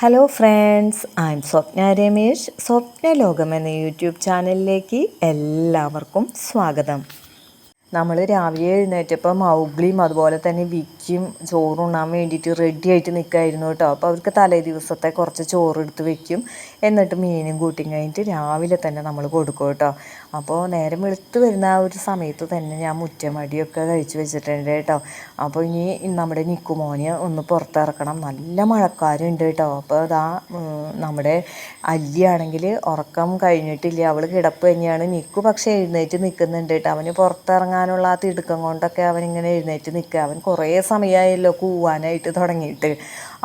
Hello friends, I M സ്വപ്ന രമേശ്. സ്വപ്ന ലോകം എന്ന YouTube ചാനലിലേക്ക് എല്ലാവർക്കും സ്വാഗതം. നമ്മൾ രാവിലെ എഴുന്നേറ്റപ്പോൾ മൗഗ്ലിയും അതുപോലെ തന്നെ വിക്കിയും ചോറുണ്ണാൻ വേണ്ടിയിട്ട് റെഡി ആയിട്ട് നിൽക്കുമായിരുന്നു കേട്ടോ. അപ്പോൾ അവർക്ക് തലേ ദിവസത്തെ കുറച്ച് ചോറ് എടുത്ത് വെക്കും, എന്നിട്ട് മീനും കൂട്ടിയും കഴിഞ്ഞിട്ട് രാവിലെ തന്നെ നമ്മൾ കൊടുക്കും കേട്ടോ. അപ്പോൾ നേരം വെളുത്ത് വരുന്ന ആ ഒരു സമയത്ത് തന്നെ ഞാൻ മുറ്റമടിയൊക്കെ കഴിച്ച് വെച്ചിട്ടുണ്ട് കേട്ടോ. അപ്പോൾ ഇനി നമ്മുടെ നിക്കുമോനെ ഒന്ന് പുറത്തിറക്കണം, നല്ല മഴക്കാരുണ്ട് കേട്ടോ. അപ്പോൾ അതാ നമ്മുടെ അല്ലിയാണെങ്കിൽ ഉറക്കം കഴിഞ്ഞിട്ടില്ല, അവൾ കിടപ്പ് തന്നെയാണ്. നിക്കു പക്ഷേ എഴുന്നേറ്റ് നിൽക്കുന്നുണ്ട് കേട്ടോ. അവന് പുറത്തിറങ്ങാനുള്ള ആ തിടുക്കം കൊണ്ടൊക്കെ അവനിങ്ങനെ എഴുന്നേറ്റ് നിൽക്കുക. അവൻ കുറേ സമയമായല്ലോ കൂവാനായിട്ട് തുടങ്ങിയിട്ട്.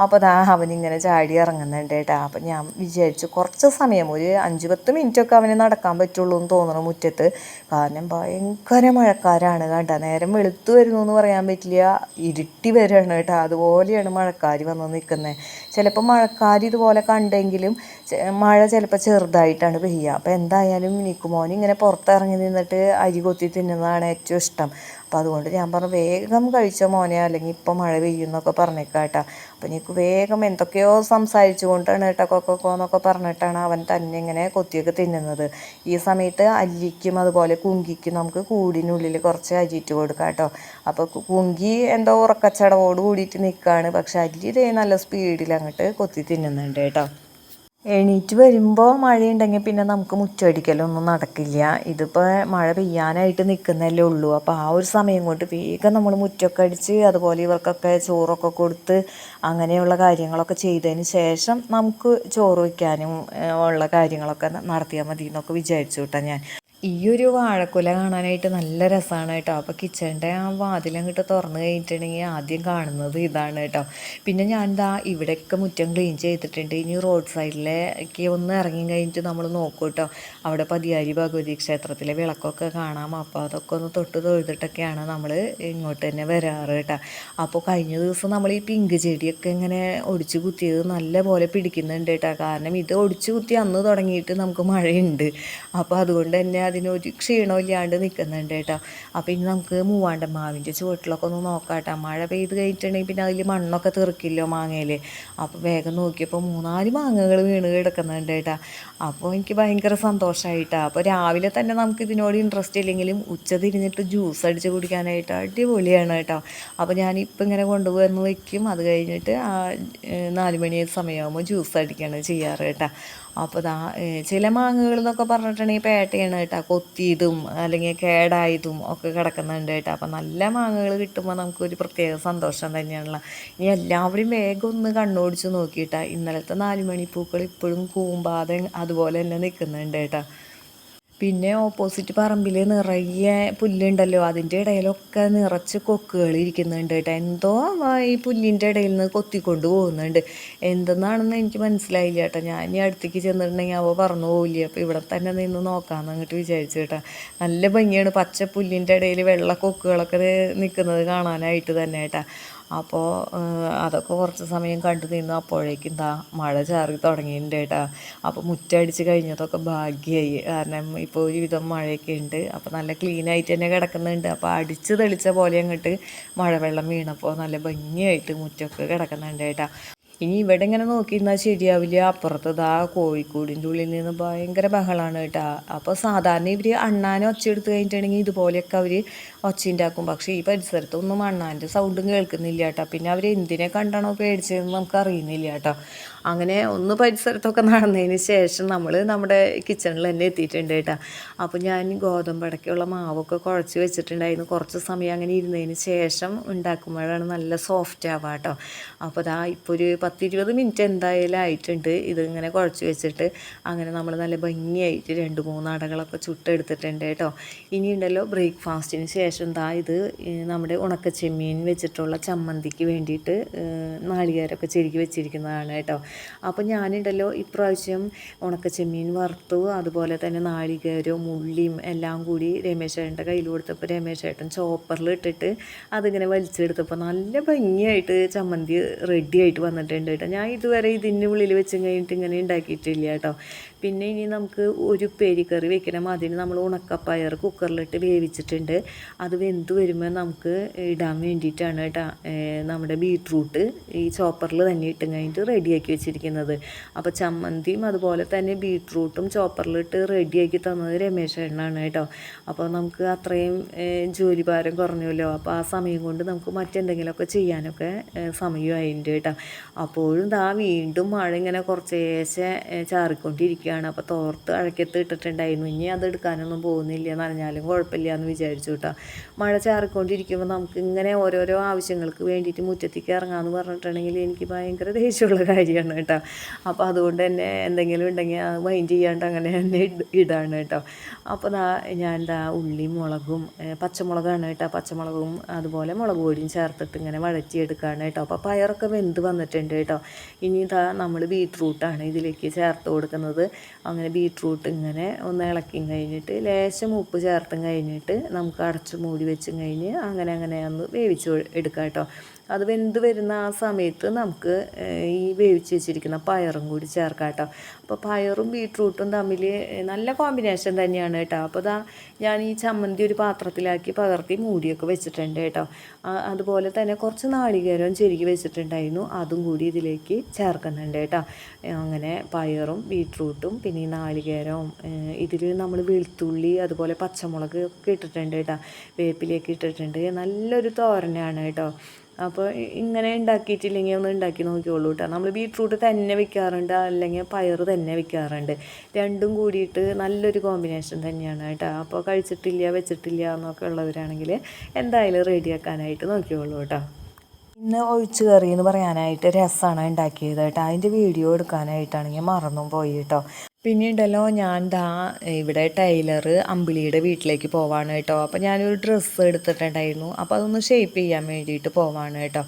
അപ്പോൾ ദാ അവനിങ്ങനെ ചാടി ഇറങ്ങുന്നുണ്ട് കേട്ടോ. അപ്പം ഞാൻ വിചാരിച്ചു കുറച്ച് സമയം, ഒരു 5-10 മിനിറ്റൊക്കെ അവന് നടക്കാൻ പറ്റുള്ളൂ എന്ന് തോന്നണം മുറ്റത്ത്. കാരണം ഭയങ്കര മഴക്കാരാണ് കേട്ടോ. നേരം വെളുത്ത് വരുന്നു എന്ന് പറയാൻ പറ്റില്ല, ഇരുട്ടി വരികയാണ് കേട്ടോ. അതുപോലെയാണ് മഴക്കാർ വന്ന് നിൽക്കുന്നത്. ചിലപ്പോൾ മഴക്കാർ ഇതുപോലെ കണ്ടെങ്കിലും മഴ ചിലപ്പോൾ ചെറുതായിട്ടാണ് പെയ്യുക. അപ്പോൾ എന്തായാലും നിക്കുമോൻ ഇങ്ങനെ പുറത്തിറങ്ങി നിന്നിട്ട് അരി കൊത്തി തിന്നുന്നതാണ് ഏറ്റവും ഇഷ്ടം. അപ്പോൾ അതുകൊണ്ട് ഞാൻ പറഞ്ഞു, വേഗം കഴിച്ചോ മോനെ, അല്ലെങ്കിൽ ഇപ്പം മഴ പെയ്യുമെന്നൊക്കെ പറഞ്ഞേക്കാട്ടോ. അപ്പോൾ നിക്ക് വേഗം എന്തൊക്കെയോ സംസാരിച്ചു കൊണ്ടാണ് കേട്ടോ കൊക്കോ എന്നൊക്കെ പറഞ്ഞിട്ടാണ് അവൻ തന്നെ ഇങ്ങനെ കൊത്തിയൊക്കെ തിന്നുന്നത്. ഈ സമയത്ത് അല്ലിക്കും അതുപോലെ കുങ്കിക്കും നമുക്ക് കൂടിനുള്ളിൽ കുറച്ച് അരിയിട്ട് കൊടുക്കാം കേട്ടോ. അപ്പോൾ കുങ്കി എന്തോ ഉറക്കച്ചടവോട് കൂടിയിട്ട് നിൽക്കുകയാണ്, പക്ഷെ അല്ലി ഇതേ നല്ല സ്പീഡിൽ അങ്ങോട്ട് കൊത്തി തിന്നുന്നുണ്ട് കേട്ടോ. എണീറ്റ് വരുമ്പോൾ മഴയുണ്ടെങ്കിൽ പിന്നെ നമുക്ക് മുറ്റമടിക്കലൊന്നും നടക്കില്ല. ഇതിപ്പോൾ മഴ പെയ്യാനായിട്ട് നിൽക്കുന്നതല്ലേ ഉള്ളൂ. അപ്പോൾ ആ ഒരു സമയം കൊണ്ട് വേഗം നമ്മൾ മുറ്റമൊക്കെ അടിച്ച് അതുപോലെ ഇവർക്കൊക്കെ ചോറൊക്കെ കൊടുത്ത് അങ്ങനെയുള്ള കാര്യങ്ങളൊക്കെ ചെയ്തതിന് ശേഷം നമുക്ക് ചോറ് വയ്ക്കാനും ഉള്ള കാര്യങ്ങളൊക്കെ നടത്തിയാൽ മതി എന്നൊക്കെ വിചാരിച്ചു കേട്ടോ ഞാൻ. ഈ ഒരു വാഴക്കുല കാണാനായിട്ട് നല്ല രസമാണ് കേട്ടോ. അപ്പോൾ കിച്ചണിൻ്റെ ആ വാതിലങ്ങോട്ട് തുറന്ന് കഴിഞ്ഞിട്ടുണ്ടെങ്കിൽ ആദ്യം കാണുന്നത് ഇതാണ് കേട്ടോ. പിന്നെ ഞാൻ ഇവിടെയൊക്കെ മുറ്റം ക്ലീൻ ചെയ്തിട്ടുണ്ട്. ഇനി റോഡ് സൈഡിലേക്ക് ഒന്ന് ഇറങ്ങി കഴിഞ്ഞിട്ട് നമ്മൾ നോക്കും കേട്ടോ. അവിടെ പതിയാരി ഭഗവതി ക്ഷേത്രത്തിലെ വിളക്കൊക്കെ കാണാം. അപ്പോൾ അതൊക്കെ ഒന്ന് തൊട്ട് തൊഴുതിട്ടൊക്കെയാണ് നമ്മൾ ഇങ്ങോട്ട് തന്നെ വരാറ് കേട്ടോ. അപ്പോൾ കഴിഞ്ഞ ദിവസം നമ്മൾ ഈ പിങ്ക് ചെടിയൊക്കെ ഇങ്ങനെ ഒടിച്ച് കുത്തിയത് നല്ല പോലെ പിടിക്കുന്നുണ്ട് കേട്ടോ. കാരണം ഇത് ഒടിച്ച് കുത്തി അന്ന് തുടങ്ങിയിട്ട് നമുക്ക് മഴയുണ്ട്. അപ്പോൾ അതുകൊണ്ട് തന്നെ അതിനൊരു ക്ഷീണമില്ലാണ്ട് നിൽക്കുന്നുണ്ട് കേട്ടോ. അപ്പോൾ ഇനി നമുക്ക് മൂവാണ്ടൻ മാവിൻ്റെ ചുവട്ടിലൊക്കെ ഒന്ന് നോക്കാം കേട്ടോ. മഴ പെയ്ത് കഴിഞ്ഞിട്ടുണ്ടെങ്കിൽ പിന്നെ അതിൽ മണ്ണൊക്കെ തെറിക്കില്ലോ മാങ്ങയിൽ. അപ്പോൾ വേഗം നോക്കിയപ്പോൾ 3-4 മാങ്ങകൾ വീണ് കിടക്കുന്നുണ്ട് കേട്ടോ. അപ്പോൾ എനിക്ക് ഭയങ്കര സന്തോഷമായിട്ടാണ്. അപ്പോൾ രാവിലെ തന്നെ നമുക്ക് ഇതിനോട് ഇൻട്രസ്റ്റ് ഇല്ലെങ്കിലും ഉച്ച തിരിഞ്ഞിട്ട് ജ്യൂസ് അടിച്ച് കുടിക്കാനായിട്ട് അടിപൊളിയാണ് കേട്ടോ. അപ്പോൾ ഞാനിപ്പോൾ ഇങ്ങനെ കൊണ്ടുപോകുന്ന വയ്ക്കും, അത് കഴിഞ്ഞിട്ട് 4 മണി സമയമാകുമ്പോൾ ജ്യൂസ് അടിക്കുകയാണ് ചെയ്യാറ് കേട്ടോ. അപ്പോൾ ചില മാങ്ങകൾ എന്നൊക്കെ പറഞ്ഞിട്ടുണ്ടെങ്കിൽ പേട്ടയാണ് കേട്ടോ, കൊത്തിയതും അല്ലെങ്കിൽ കേടായതും ഒക്കെ കിടക്കുന്നുണ്ട് കേട്ടോ. അപ്പോൾ നല്ല മാങ്ങകൾ കിട്ടുമ്പോൾ നമുക്കൊരു പ്രത്യേക സന്തോഷം തന്നെയാണല്ലോ. ഇനി എല്ലാവരും വേഗം ഒന്ന് കണ്ണോടിച്ച് നോക്കിയിട്ടാ. ഇന്നലത്തെ 4 മണിപ്പൂക്കൾ ഇപ്പോഴും കൂമ്പാതെ അതുപോലെ തന്നെ നിൽക്കുന്നുണ്ട് കേട്ടോ. പിന്നെ ഓപ്പോസിറ്റ് പറമ്പിൽ നിറയെ പുല്ലുണ്ടല്ലോ, അതിൻ്റെ ഇടയിലൊക്കെ നിറച്ച് കൊക്കുകൾ ഇരിക്കുന്നുണ്ട് കേട്ടോ. എന്തോ ഈ പുല്ലിൻ്റെ ഇടയിൽ നിന്ന് കൊത്തിക്കൊണ്ട് പോകുന്നുണ്ട്. എന്തെന്നാണെന്ന് എനിക്ക് മനസ്സിലായില്ല കേട്ടോ. ഞാൻ ഈ അടുത്തേക്ക് ചെന്നിട്ടുണ്ടെങ്കിൽ അവ പറന്നു പോവില്ല. അപ്പോൾ ഇവിടെ തന്നെ നിന്ന് നോക്കാമെന്ന് അങ്ങോട്ട് വിചാരിച്ചു കേട്ടോ. നല്ല ഭംഗിയാണ് പച്ച പുല്ലിൻ്റെ ഇടയിൽ വെള്ള കൊക്കുകളൊക്കെ നിൽക്കുന്നത് കാണാനായിട്ട് തന്നെ കേട്ടോ. അപ്പോൾ അതൊക്കെ കുറച്ച് സമയം കണ്ടു നിന്നു. അപ്പോഴേക്കും മഴ ചാറി തുടങ്ങിയിട്ടുണ്ട് കേട്ടോ. അപ്പോൾ മുറ്റടിച്ച് കഴിഞ്ഞതൊക്കെ ഭാഗ്യമായി. കാരണം ഇപ്പോൾ ഒരുവിധം മഴയൊക്കെ ഉണ്ട്. അപ്പോൾ നല്ല ക്ലീനായിട്ട് തന്നെ കിടക്കുന്നുണ്ട്. അപ്പോൾ അടിച്ച് തെളിച്ച പോലെ അങ്ങോട്ട് മഴവെള്ളം വീണപ്പോൾ നല്ല ഭംഗിയായിട്ട് മുറ്റമൊക്കെ കിടക്കുന്നുണ്ട് കേട്ടോ. ഇനി ഇവിടെ ഇങ്ങനെ നോക്കിയിരുന്നാൽ ശരിയാവില്ല. അപ്പുറത്ത് കോഴിക്കൂടിൻ്റെ ഉള്ളിൽ നിന്ന് ഭയങ്കര ബഹളമാണ് കേട്ടോ. അപ്പോൾ സാധാരണ ഇവർ അണ്ണാനെ ഒച്ച എടുത്ത് കഴിഞ്ഞിട്ടുണ്ടെങ്കിൽ ഇതുപോലെയൊക്കെ അവർ ഒച്ചയുണ്ടാക്കും. പക്ഷേ ഈ പരിസരത്തൊന്നും അണ്ണാൻ്റെ സൗണ്ടും കേൾക്കുന്നില്ല കേട്ടോ. പിന്നെ അവർ എന്തിനെ കണ്ടാണോ പേടിച്ചതെന്ന് നമുക്ക് അറിയുന്നില്ല കേട്ടോ. അങ്ങനെ ഒന്ന് പരിസരത്തൊക്കെ നടന്നതിന് ശേഷം നമ്മൾ നമ്മുടെ കിച്ചണിൽ തന്നെ എത്തിയിട്ടുണ്ട് കേട്ടോ. അപ്പോൾ ഞാൻ ഗോതമ്പടക്കുള്ള മാവൊക്കെ കുഴച്ച് വെച്ചിട്ടുണ്ടായിരുന്നു. കുറച്ച് സമയം അങ്ങനെ ഇരുന്നതിന് ശേഷം ഉണ്ടാക്കുമ്പോഴാണ് നല്ല സോഫ്റ്റ് ആവുക കേട്ടോ. അപ്പോൾ ഇപ്പോൾ ഒരു 10-20 മിനിറ്റ് എന്തായാലും ആയിട്ടുണ്ട് ഇതിങ്ങനെ കുഴച്ച് വെച്ചിട്ട്. അങ്ങനെ നമ്മൾ നല്ല ഭംഗിയായിട്ട് 2-3 അടകളൊക്കെ ചുട്ടെടുത്തിട്ടുണ്ട് കേട്ടോ. ഇനിയുണ്ടല്ലോ ബ്രേക്ക്ഫാസ്റ്റിന് ശേഷം ഇത് നമ്മുടെ ഉണക്കച്ചെമ്മീൻ വെച്ചിട്ടുള്ള ചമ്മന്തിക്ക് വേണ്ടിയിട്ട് നാളികേരമൊക്കെ ചെരുക്കി വെച്ചിരിക്കുന്നതാണ് കേട്ടോ. അപ്പോൾ ഞാനുണ്ടല്ലോ ഇപ്രാവശ്യം ഉണക്കച്ചെമ്മീൻ വറുത്തു, അതുപോലെ തന്നെ നാളികേരവും ഉള്ളിയും എല്ലാം കൂടി രമേശേട്ടൻ്റെ കയ്യിൽ കൊടുത്തപ്പോൾ രമേശേട്ടൻ ചോപ്പറിൽ ഇട്ടിട്ട് അതിങ്ങനെ വലിച്ചെടുത്തപ്പോൾ നല്ല ഭംഗിയായിട്ട് ചമ്മന്തി റെഡി ആയിട്ട് വന്നിട്ടുണ്ട് കേട്ടോ. ഞാൻ ഇതുവരെ ഇതിൻ്റെ ഉള്ളിൽ വെച്ച് കഴിഞ്ഞിട്ട് ഇങ്ങനെ ഉണ്ടാക്കിയിട്ടില്ല കേട്ടോ. പിന്നെ ഇനി നമുക്ക് ഒരു ഉപ്പേരിക്കറി വെക്കണം. അതിന് നമ്മൾ ഉണക്കപ്പയർ കുക്കറിലിട്ട് വേവിച്ചിട്ടുണ്ട്. അത് വെന്ത് വരുമ്പോൾ നമുക്ക് ഇടാൻ വേണ്ടിയിട്ടാണ് കേട്ടോ നമ്മുടെ ബീട്രൂട്ട് ഈ ചോപ്പറിൽ തന്നെ ഇട്ടും കഴിഞ്ഞിട്ട് റെഡിയാക്കി വെച്ചിരിക്കുന്നത്. അപ്പോൾ ചമ്മന്തിയും അതുപോലെ തന്നെ ബീട്രൂട്ടും ചോപ്പറിലിട്ട് റെഡിയാക്കി തന്നത് രമേശ് ചേട്ടനാണ് കേട്ടോ. അപ്പോൾ നമുക്ക് അത്രയും ജോലിഭാരം കുറഞ്ഞല്ലോ. അപ്പോൾ ആ സമയം കൊണ്ട് നമുക്ക് മറ്റെന്തെങ്കിലുമൊക്കെ ചെയ്യാനൊക്കെ സമയമായിട്ടുണ്ട് കേട്ടോ. അപ്പോഴും വീണ്ടും മഴ ഇങ്ങനെ കുറച്ചേശ്ശെ ചാറിക്കൊണ്ടിരിക്കുകയാണ്. അപ്പോൾ തോർത്ത് അഴക്കത്ത് ഇട്ടിട്ടുണ്ടായിരുന്നു. ഇനി അത് എടുക്കാനൊന്നും പോകുന്നില്ല, നനഞ്ഞാലും കുഴപ്പമില്ല എന്ന് വിചാരിച്ചു കേട്ടോ. മഴ ചാറിക്കൊണ്ടിരിക്കുമ്പോൾ നമുക്ക് ഇങ്ങനെ ഓരോരോ ആവശ്യങ്ങൾക്ക് വേണ്ടിയിട്ട് മുറ്റത്തേക്ക് ഇറങ്ങാമെന്ന് പറഞ്ഞിട്ടുണ്ടെങ്കിൽ എനിക്ക് ഭയങ്കര ദേഷ്യമുള്ള കാര്യമാണ് കേട്ടോ. അപ്പോൾ അതുകൊണ്ട് തന്നെ എന്തെങ്കിലും ഉണ്ടെങ്കിൽ മൈൻഡ് ചെയ്യാണ്ട് അങ്ങനെ തന്നെ ഇടാണ് കേട്ടോ. അപ്പോൾ ഞാൻ ഉള്ളിയും മുളകും പച്ചമുളകാണ് കേട്ടോ. പച്ചമുളകും അതുപോലെ മുളക് പൊടിയും ചേർത്തിട്ട് ഇങ്ങനെ വഴറ്റിയെടുക്കുകയാണ് കേട്ടോ. അപ്പോൾ പയറൊക്കെ വെന്ത് വന്നിട്ടുണ്ട് കേട്ടോ. ഇനി നമ്മൾ ബീട്രൂട്ടാണ് ഇതിലേക്ക് ചേർത്ത് കൊടുക്കുന്നത്. അങ്ങനെ ബീട്രൂട്ട് ഇങ്ങനെ ഒന്ന് ഇളക്കി കഴിഞ്ഞിട്ട് ലേശം ഉപ്പ് ചേർത്തും കഴിഞ്ഞിട്ട് നമുക്ക് അടച്ച് മൂടി വെച്ചും കഴിഞ്ഞ് അങ്ങനെ ഒന്ന് വേവിച്ച് എടുക്കാം കേട്ടോ. അത് വെന്ത് വരുന്ന ആ സമയത്ത് നമുക്ക് ഈ വേവിച്ച് വെച്ചിരിക്കുന്ന പയറും കൂടി ചേർക്കാം കേട്ടോ. അപ്പോൾ പയറും ബീട്രൂട്ടും തമ്മിൽ നല്ല കോമ്പിനേഷൻ തന്നെയാണ് കേട്ടോ. അപ്പോൾ ഞാൻ ഈ ചമ്മന്തി ഒരു പാത്രത്തിലാക്കി പകർത്തി മൂടിയൊക്കെ വെച്ചിട്ടുണ്ട് കേട്ടോ. അതുപോലെ തന്നെ കുറച്ച് നാളികേരം ചെരുകി വെച്ചിട്ടുണ്ടായിരുന്നു, അതും കൂടി ഇതിലേക്ക് ചേർക്കുന്നുണ്ട് കേട്ടോ. അങ്ങനെ പയറും ബീട്രൂട്ടും പിന്നെ ഈ നാളികേരവും ഇതിൽ നമ്മൾ വെളുത്തുള്ളി അതുപോലെ പച്ചമുളക് ഒക്കെ ഇട്ടിട്ടുണ്ട് കേട്ടോ. വേപ്പിലേക്ക് ഇട്ടിട്ടുണ്ട്. നല്ലൊരു തോരനാണ് കേട്ടോ. അപ്പോൾ ഇങ്ങനെ ഉണ്ടാക്കിയിട്ടില്ലെങ്കിൽ ഒന്ന് ഉണ്ടാക്കി നോക്കിയോളൂ കേട്ടോ. നമ്മൾ ബീട്രൂട്ട് തന്നെ വെക്കാറുണ്ട്, അല്ലെങ്കിൽ പയർ തന്നെ വെക്കാറുണ്ട്. രണ്ടും കൂടിയിട്ട് നല്ലൊരു കോമ്പിനേഷൻ തന്നെയാണ് കേട്ടോ. അപ്പോൾ കഴിച്ചിട്ടില്ല വെച്ചിട്ടില്ല എന്നൊക്കെ ഉള്ളവരാണെങ്കിൽ എന്തായാലും റെഡിയാക്കാനായിട്ട് നോക്കിയോളൂ കേട്ടോ. ഇന്ന് ഒഴിച്ച് കറി എന്ന് പറയാനായിട്ട് രസമാണ് ഉണ്ടാക്കിയത് കേട്ടോ. അതിൻ്റെ വീഡിയോ എടുക്കാനായിട്ടാണെങ്കിൽ മറന്നും പോയി കേട്ടോ. പിന്നീടല്ലോ ഞാൻ ഇവിടെ ടൈലർ അമ്പിളിയുടെ വീട്ടിലേക്ക് പോവാണ് കേട്ടോ. അപ്പോൾ ഞാനൊരു ഡ്രസ്സ് എടുത്തിട്ടുണ്ടായിരുന്നു. അപ്പോൾ അതൊന്ന് ഷേപ്പ് ചെയ്യാൻ വേണ്ടിയിട്ട് പോവാണ് കേട്ടോ.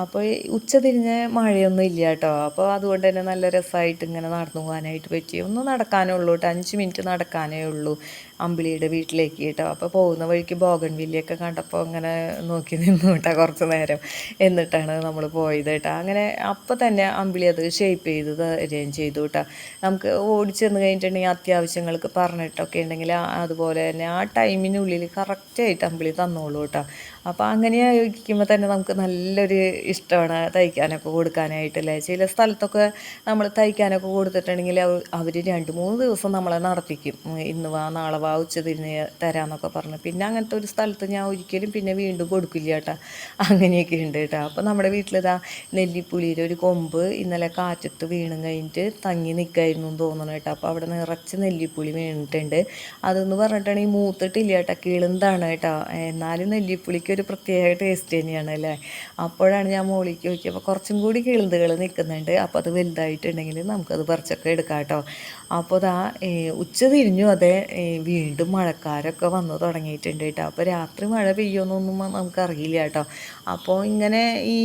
അപ്പോൾ ഉച്ച തിരിഞ്ഞ് മഴയൊന്നും ഇല്ല കേട്ടോ. അപ്പോൾ അതുകൊണ്ട് തന്നെ നല്ല രസമായിട്ട് ഇങ്ങനെ നടന്നു പോകാനായിട്ട് പറ്റി. ഒന്ന് നടക്കാനേ ഉള്ളൂ കേട്ടോ, 5 മിനിറ്റ് നടക്കാനേ ഉള്ളൂ അമ്പിളിയുടെ വീട്ടിലേക്ക് കേട്ടോ. അപ്പോൾ പോകുന്ന വഴിക്ക് ബോഗൺവില്ലയൊക്കെ കണ്ടപ്പോൾ ഇങ്ങനെ നോക്കി നിന്നു കേട്ടോ കുറച്ച് നേരം. എന്നിട്ടാണ് നമ്മൾ പോയത് കേട്ടോ. അങ്ങനെ അപ്പോൾ തന്നെ അമ്പിളി അത് ഷേപ്പ് ചെയ്ത് തരുകയും ചെയ്തു കേട്ടോ. നമുക്ക് ഓടിച്ചെന്ന് കഴിഞ്ഞിട്ടുണ്ടെങ്കിൽ അത്യാവശ്യങ്ങൾക്ക് പറഞ്ഞിട്ടൊക്കെ ഉണ്ടെങ്കിൽ അതുപോലെ തന്നെ ആ ടൈമിനുള്ളിൽ കറക്റ്റായിട്ട് അമ്പിളി തന്നോളൂ കേട്ടോ. അപ്പോൾ അങ്ങനെ ഇരിക്കുമ്പോൾ തന്നെ നമുക്ക് നല്ലൊരു ഇഷ്ടമാണ് തയ്ക്കാനൊക്കെ കൊടുക്കാനായിട്ടല്ലേ. ചില സ്ഥലത്തൊക്കെ നമ്മൾ തയ്ക്കാനൊക്കെ കൊടുത്തിട്ടുണ്ടെങ്കിൽ അവർ 2-3 ദിവസം നമ്മളെ നടത്തിക്കും. ഇന്ന് വാ നാളെ വാ ഉച്ച തിരിഞ്ഞ് തരാമെന്നൊക്കെ പറഞ്ഞു. പിന്നെ അങ്ങനത്തെ ഒരു സ്ഥലത്ത് ഞാൻ ഒരിക്കലും പിന്നെ വീണ്ടും കൊടുക്കില്ല കേട്ടോ. അങ്ങനെയൊക്കെ ഉണ്ട് കേട്ടോ. അപ്പോൾ നമ്മുടെ വീട്ടിലിതാ നെല്ലിപ്പുളിയുടെ ഒരു കൊമ്പ് ഇന്നലെ കാറ്റത്ത് വീണും കഴിഞ്ഞിട്ട് തങ്ങി നിൽക്കായിരുന്നു എന്ന് തോന്നണം കേട്ടോ. അപ്പോൾ അവിടെ നിറച്ച് നെല്ലിപ്പുളി വീണിട്ടുണ്ട്. അതെന്ന് പറഞ്ഞിട്ടുണ്ടെങ്കിൽ മൂത്തിട്ടില്ല കേട്ടോ, കിളുന്താണ് കേട്ടോ. എന്നാലും നെല്ലിപ്പുളിക്ക് ഒരു പ്രത്യേക ടേസ്റ്റ് തന്നെയാണ് അല്ലേ. അപ്പോഴാണ് ഞാൻ മോളിക്ക് നോക്കിയപ്പോൾ കുറച്ചും കൂടി കിളുന്തുകൾ നിൽക്കുന്നുണ്ട്. അപ്പോൾ അത് വലുതായിട്ടുണ്ടെങ്കിൽ നമുക്കത് പറിച്ചൊക്കെ എടുക്കാം കേട്ടോ. അപ്പോൾ ഉച്ച തിരിഞ്ഞു അതെ വീണ്ടും മഴക്കാരൊക്കെ വന്നു തുടങ്ങിയിട്ടുണ്ട് കേട്ടോ. അപ്പോൾ രാത്രി മഴ പെയ്യുമെന്നൊന്നും നമുക്കറിയില്ല കേട്ടോ. അപ്പോൾ ഇങ്ങനെ ഈ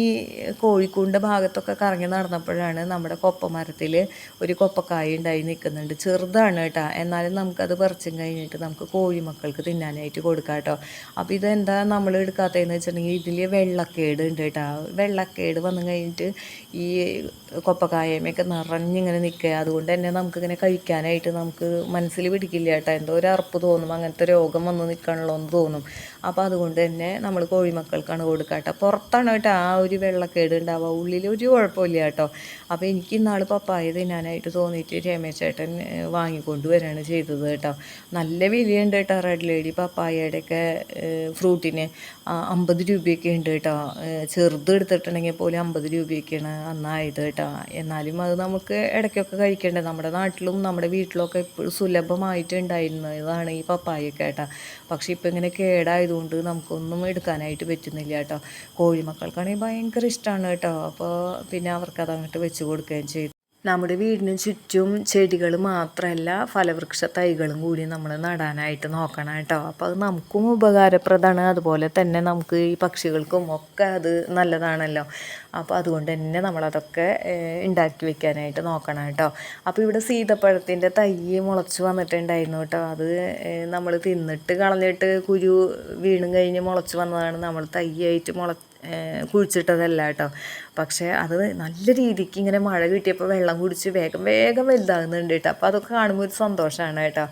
കോഴിക്കോടിൻ്റെ ഭാഗത്തൊക്കെ കറങ്ങി നടന്നപ്പോഴാണ് നമ്മുടെ കൊപ്പമരത്തിൽ ഒരു കൊപ്പക്കായ ഉണ്ടായി നിൽക്കുന്നുണ്ട്. ചെറുതാണ് കേട്ടോ, എന്നാലും നമുക്കത് പറിച്ചും കഴിഞ്ഞിട്ട് നമുക്ക് കോഴിമക്കൾക്ക് തിന്നാനായിട്ട് കൊടുക്കാം കേട്ടോ. അപ്പോൾ ഇതെന്താ നമ്മൾ എടുക്കാത്തതെന്ന് വെച്ചിട്ടുണ്ടെങ്കിൽ ഇതിൽ വെള്ളക്കേട് ഉണ്ട് കേട്ടോ. വെള്ളക്കേട് വന്നു കഴിഞ്ഞിട്ട് ഈ കൊപ്പക്കായമൊക്കെ നിറഞ്ഞിങ്ങനെ നിൽക്കുക. അതുകൊണ്ട് തന്നെ നമുക്കിങ്ങനെ കഴിക്കാനായിട്ട് നമുക്ക് മനസ്സിൽ പിടിക്കില്ല കേട്ടോ. എന്തോ ഒരു അറപ്പ് തോന്നും, അങ്ങനത്തെ രോഗം വന്ന് നിൽക്കണല്ലോ എന്ന് തോന്നും. അപ്പോൾ അതുകൊണ്ട് തന്നെ നമ്മൾ കോഴിമക്കൾക്കാണ് കൊടുക്കുക കേട്ടോ. പുറത്താണ് കേട്ടോ ആ ഒരു വെള്ളക്കേട് ഉണ്ടാവുക, ഉള്ളിൽ ഒരു കുഴപ്പമില്ല കേട്ടോ. അപ്പോൾ എനിക്ക് ഇന്നാൾ പപ്പായ തിന്നാനായിട്ട് തോന്നിയിട്ട് രമേശ് ചേട്ടൻ വാങ്ങിക്കൊണ്ട് വരികയാണ് ചെയ്തത് കേട്ടോ. നല്ല വിലയുണ്ട് കേട്ടോ റെഡ് ലേഡി പപ്പായയുടെയൊക്കെ ഫ്രൂട്ടിന് 50 രൂപയൊക്കെ ഉണ്ട് കേട്ടോ. ചെറുത് എടുത്തിട്ടുണ്ടെങ്കിൽ പോലും 50 രൂപയൊക്കെയാണ് അന്നായത് കേട്ടോ. എന്നാലും അത് നമുക്ക് ഇടയ്ക്കൊക്കെ കഴിക്കേണ്ടത്. നമ്മുടെ നാട്ടിലും നമ്മുടെ വീട്ടിലൊക്കെ എപ്പോഴും സുലഭമായിട്ട് ഉണ്ടായിരുന്നതാണ് ഈ പപ്പായൊക്കെ കേട്ടോ. പക്ഷേ ഇപ്പം ഇങ്ങനെ കേടായതുകൊണ്ട് നമുക്കൊന്നും എടുക്കാനായിട്ട് പറ്റുന്നില്ല കേട്ടോ. കോഴിമക്കൾക്കാണെങ്കിൽ ഭയങ്കര ഇഷ്ടമാണ് കേട്ടോ. അപ്പോൾ പിന്നെ അവർക്കത് അങ്ങോട്ട് വെച്ച് കൊടുക്കുകയും ചെയ്തു. നമ്മുടെ വീടിന് ചുറ്റും ചെടികൾ മാത്രമല്ല ഫലവൃക്ഷ തൈകളും കൂടി നമ്മൾ നടാനായിട്ട് നോക്കണം കേട്ടോ. അപ്പോൾ അത് നമുക്കും ഉപകാരപ്രദമാണ്, അതുപോലെ തന്നെ നമുക്ക് ഈ പക്ഷികൾക്കും ഒക്കെ അത് നല്ലതാണല്ലോ. അപ്പോൾ അതുകൊണ്ട് തന്നെ നമ്മളതൊക്കെ ഉണ്ടാക്കി വെക്കാനായിട്ട് നോക്കണം കേട്ടോ. അപ്പോൾ ഇവിടെ സീതപ്പഴത്തിൻ്റെ തൈ മുളച്ച് വന്നിട്ടുണ്ടായിരുന്നു കേട്ടോ. അത് നമ്മൾ തിന്നിട്ട് കളഞ്ഞിട്ട് കുരു വീണും കഴിഞ്ഞ് മുളച്ച് വന്നതാണ്. നമ്മൾ തൈയായിട്ട് കുഴിച്ചിട്ടതല്ല കേട്ടോ. പക്ഷേ അത് നല്ല രീതിക്ക് ഇങ്ങനെ മഴ കിട്ടിയപ്പോൾ വെള്ളം കുടിച്ച് വേഗം വേഗം വലുതാകുന്നുണ്ട് കേട്ടോ. അപ്പോൾ അതൊക്കെ കാണുമ്പോൾ ഒരു സന്തോഷമാണ് കേട്ടോ.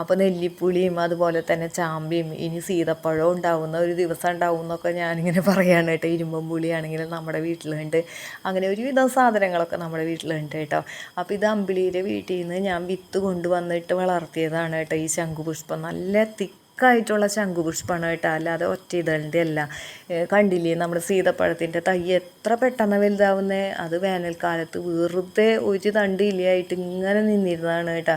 അപ്പോൾ നെല്ലിപ്പുളിയും അതുപോലെ തന്നെ ചാമ്പയും ഇനി സീതപ്പഴവും ഉണ്ടാവുന്ന ഒരു ദിവസം ഉണ്ടാവും എന്നൊക്കെ ഞാനിങ്ങനെ പറയുകയാണ് കേട്ടോ. ഇരുമ്പം പുളിയാണെങ്കിലും നമ്മുടെ വീട്ടിലുണ്ട്, അങ്ങനെ ഒരുവിധം സാധനങ്ങളൊക്കെ നമ്മുടെ വീട്ടിലുണ്ട് കേട്ടോ. അപ്പോൾ ഇത് അമ്പിളിയുടെ വീട്ടിൽ നിന്ന് ഞാൻ വിത്ത് കൊണ്ടുവന്നിട്ട് വളർത്തിയതാണ് കേട്ടോ. ഈ ശംഖുപുഷ്പം നല്ല തിക്കായിട്ടുള്ള ശംഖുപുഷ്പമാണ് കേട്ടോ, അല്ലാതെ ഒറ്റ ഇതളിൻ്റെ അല്ല. കണ്ടില്ലേ നമ്മുടെ സീതപ്പഴത്തിൻ്റെ തൈ എത്ര പെട്ടെന്ന് വലുതാവുന്നേ. അത് വേനൽക്കാലത്ത് വെറുതെ ഒരു തണ്ട് ഇലയായിട്ട് ഇങ്ങനെ നിന്നിരുന്നതാണ് കേട്ടോ.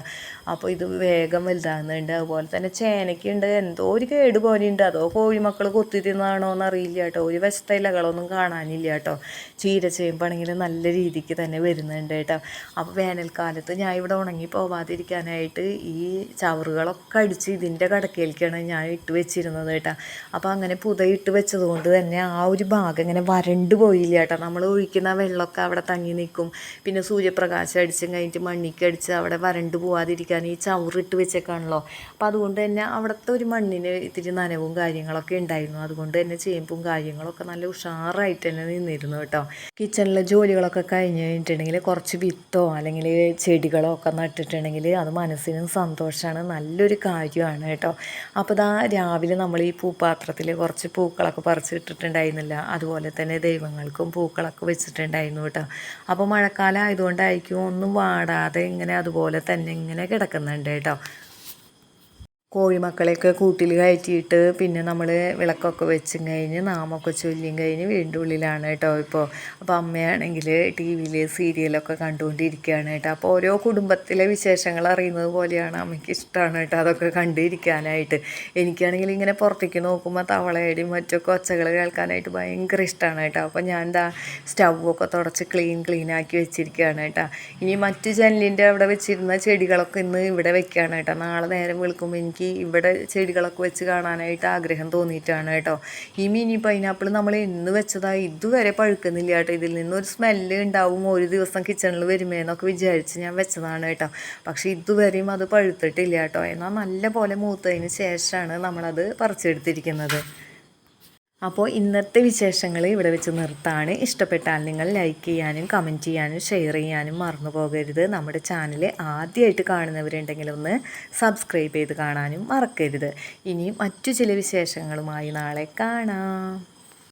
അപ്പോൾ ഇത് വേഗം വലുതാകുന്നുണ്ട്. അതുപോലെ തന്നെ ചേനയ്ക്കുണ്ട്, എന്തോ ഒരു കേട് പോലെയുണ്ട്. അതോ കോഴിമക്കൾ കൊത്തി തിന്നാണോ എന്നറിയില്ല കേട്ടോ. ഒരു വശത്തെ ഇലകളൊന്നും കാണാനില്ല കേട്ടോ. ചീരച്ചേമ്പാണെങ്കിൽ നല്ല രീതിക്ക് തന്നെ വരുന്നുണ്ട് കേട്ടോ. അപ്പോൾ വേനൽക്കാലത്ത് ഞാൻ ഇവിടെ ഉണങ്ങി പോവാതിരിക്കാനായിട്ട് ഈ ചവറുകളൊക്കെ അടിച്ച് ഇതിൻ്റെ കടക്കയിലേക്കാണ് ഞാൻ ഇട്ട് വെച്ചിരുന്നത് കേട്ടോ. അപ്പോൾ അങ്ങനെ പുതയിട്ട് വെച്ചത് കൊണ്ട് തന്നെ ആ ഒരു ഭാഗം ഇങ്ങനെ വരണ്ട് പോയില്ല കേട്ടോ. നമ്മൾ ഒഴിക്കുന്ന വെള്ളമൊക്കെ അവിടെ തങ്ങി നിൽക്കും. പിന്നെ സൂര്യപ്രകാശം അടിച്ചും കഴിഞ്ഞിട്ട് മണ്ണിക്ക് അടിച്ച് അവിടെ വരണ്ട് പോവാതിരിക്കാൻ ഈ ചവറിട്ട് വെച്ചേക്കാണല്ലോ. അപ്പോൾ അതുകൊണ്ട് തന്നെ അവിടുത്തെ ഒരു മണ്ണിന് ഇത്തിരി നനവും കാര്യങ്ങളൊക്കെ ഉണ്ടായിരുന്നു. അതുകൊണ്ട് തന്നെ ചേമ്പും കാര്യങ്ങളൊക്കെ നല്ല ഉഷാറായിട്ട് തന്നെ നിന്നിരുന്നു കേട്ടോ. കിച്ചണിലെ ജോലികളൊക്കെ കഴിഞ്ഞ് കഴിഞ്ഞിട്ടുണ്ടെങ്കിൽ കുറച്ച് വിത്തോ അല്ലെങ്കിൽ ചെടികളോ ഒക്കെ നട്ടിട്ടുണ്ടെങ്കിൽ അത് മനസ്സിനും സന്തോഷമാണ്, നല്ലൊരു കാര്യമാണ് കേട്ടോ. അപ്പോൾ ഇതാ രാവിലെ നമ്മൾ ഈ പൂപ്പാത്രത്തിൽ കുറച്ച് പൂക്കളൊക്കെ പറിച്ചിട്ടിട്ടുണ്ടായിരുന്നില്ല, അതുപോലെ തന്നെ ദൈവങ്ങൾക്കും പൂക്കളൊക്കെ വെച്ചിട്ടുണ്ടായിരുന്നു കേട്ടോ. അപ്പോൾ മഴക്കാലം ആയതുകൊണ്ടായിരിക്കും ഒന്നും വാടാതെ ഇങ്ങനെ അതുപോലെ തന്നെ ഇങ്ങനെ കിടക്കുന്നുണ്ട് കേട്ടോ. കോഴിമക്കളെയൊക്കെ കൂട്ടിൽ കയറ്റിയിട്ട് പിന്നെ നമ്മൾ വിളക്കൊക്കെ വെച്ചും കഴിഞ്ഞ് നാമൊക്കെ ചൊല്ലിയും കഴിഞ്ഞ് വീടിൻ്റെ ഉള്ളിലാണ് കേട്ടോ ഇപ്പോൾ. അപ്പോൾ അമ്മയാണെങ്കിൽ ടി വിയിൽ സീരിയലൊക്കെ കണ്ടുകൊണ്ടിരിക്കുകയാണ് കേട്ടോ. അപ്പോൾ ഓരോ കുടുംബത്തിലെ വിശേഷങ്ങൾ അറിയുന്നത് പോലെയാണ് അമ്മയ്ക്ക് ഇഷ്ടമാണ് കേട്ടോ അതൊക്കെ കണ്ടിരിക്കാനായിട്ട്. എനിക്കാണെങ്കിൽ ഇങ്ങനെ പുറത്തേക്ക് നോക്കുമ്പോൾ തവളയുടെയും മറ്റൊക്കെ ഒച്ചകൾ കേൾക്കാനായിട്ട് ഭയങ്കര ഇഷ്ടമാണ് കേട്ടോ. അപ്പോൾ ഞാൻ എന്താ സ്റ്റൗവൊക്കെ തുടച്ച് ക്ലീനാക്കി വെച്ചിരിക്കുകയാണ് കേട്ടോ. ഇനി മറ്റ് ജനലിൻ്റെ അവിടെ വെച്ചിരുന്ന ചെടികളൊക്കെ ഇന്ന് ഇവിടെ വെക്കുകയാണ് കേട്ടോ. നാളെ നേരം വെളുക്കുമ്പോൾ എനിക്ക് ഇവിടെ ചെടികളൊക്കെ വെച്ച് കാണാനായിട്ട് ആഗ്രഹം തോന്നിയിട്ടാണ് കേട്ടോ. ഈ മിനി പൈനാപ്പിൾ നമ്മൾ എന്ന് വെച്ചതാണ്, ഇതുവരെ പഴുക്കുന്നില്ല കേട്ടോ. ഇതിൽ നിന്നൊരു സ്മെല്ല് ഉണ്ടാവും ഒരു ദിവസം കിച്ചണിൽ വരുമേന്നൊക്കെ വിചാരിച്ച് ഞാൻ വെച്ചതാണ് കേട്ടോ. പക്ഷേ ഇതുവരെയും അത് പഴുത്തിട്ടില്ല കേട്ടോ. എന്നാൽ നല്ല പോലെ മൂത്തതിന് ശേഷമാണ് നമ്മളത് പറിച്ചെടുത്തിരിക്കുന്നത്. അപ്പോൾ ഇന്നത്തെ വിശേഷങ്ങൾ ഇവിടെ വെച്ച് നിർത്താണ്. ഇഷ്ടപ്പെട്ടാൽ നിങ്ങൾ ലൈക്ക് ചെയ്യാനും കമൻറ്റ് ചെയ്യാനും ഷെയർ ചെയ്യാനും മറന്നു പോകരുത്. നമ്മുടെ ചാനൽ ആദ്യമായിട്ട് കാണുന്നവരുണ്ടെങ്കിൽ ഒന്ന് സബ്സ്ക്രൈബ് ചെയ്ത് കാണാനും മറക്കരുത്. ഇനി മറ്റു ചില വിശേഷങ്ങളുമായി നാളെ കാണാം.